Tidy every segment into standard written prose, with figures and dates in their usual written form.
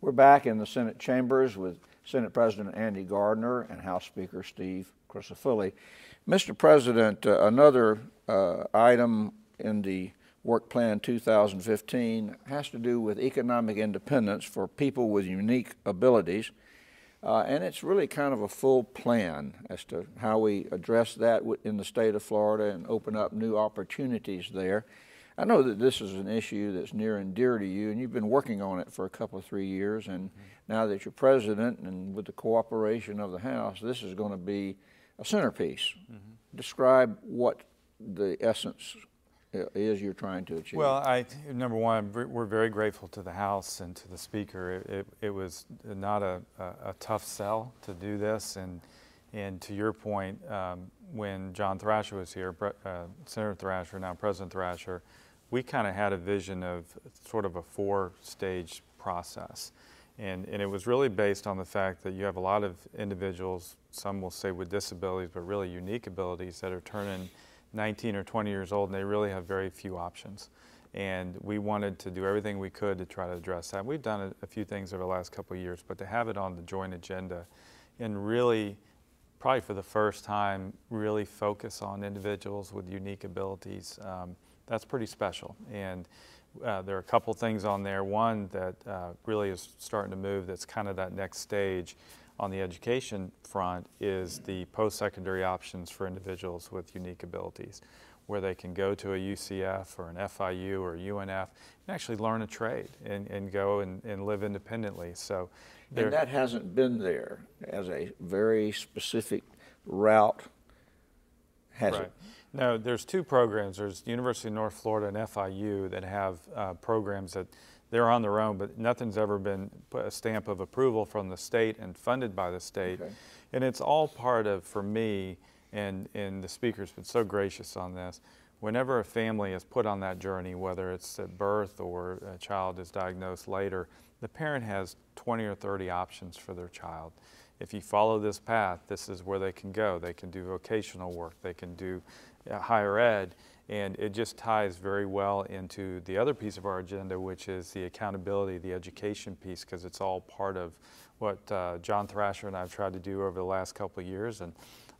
We're back in the Senate chambers with Senate President Andy Gardner and House Speaker Steve Crisafulli. Mr. President, another item in the Work Plan 2015 has to do with economic independence for people with unique abilities. And it's really kind of a full plan as to how we address that in the state of Florida and open up new opportunities there. I know that this is an issue that's near and dear to you, and you've been working on it for a couple of 3 years, and now that you're president and with the cooperation of the House, this is going to be a centerpiece. Describe what the essence is you're trying to achieve. Well, number one, we're very grateful to the House and to the Speaker. It was not a tough sell to do this, and to your point, when John Thrasher was here, Senator Thrasher, now President Thrasher, we kind of had a vision of sort of a four-stage process. And it was really based on the fact that you have a lot of individuals, some will say with disabilities, but really unique abilities, that are turning 19 or 20 years old, and they really have very few options. And we wanted to do everything we could to try to address that. We've done a few things over the last couple of years, but to have it on the joint agenda and really, probably for the first time, really focus on individuals with unique abilities, that's pretty special. And there are a couple things on there. One that really is starting to move, that's kind of that next stage on the education front, is the post-secondary options for individuals with unique abilities, where they can go to a UCF or an FIU or UNF and actually learn a trade and go and live independently. So, and that hasn't been there as a very specific route, has it? No, there's two programs. There's the University of North Florida and FIU that have programs that they're on their own, but nothing's ever been put a stamp of approval from the state and funded by the state. Okay. And it's all part of, for me, and the Speaker's been so gracious on this, whenever a family is put on that journey, whether it's at birth or a child is diagnosed later, the parent has 20 or 30 options for their child. If you follow this path, this is where they can go. They can do vocational work, they can do higher ed, and it just ties very well into the other piece of our agenda, which is the accountability, the education piece, because it's all part of what John Thrasher and I have tried to do over the last couple of years, and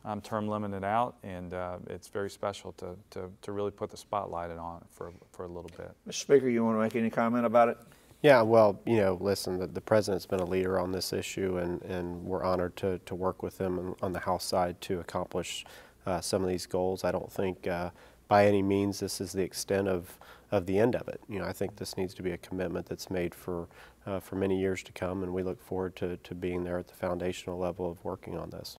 I'm term limited out, and it's very special to really put the spotlight on it for a little bit. Mr. Speaker, you want to make any comment about it? Yeah, well, you know, listen, the President's been a leader on this issue, and we're honored to work with him on the House side to accomplish some of these goals. I don't think by any means this is the extent of the end of it. You know, I think this needs to be a commitment that's made for many years to come, and we look forward to being there at the foundational level of working on this.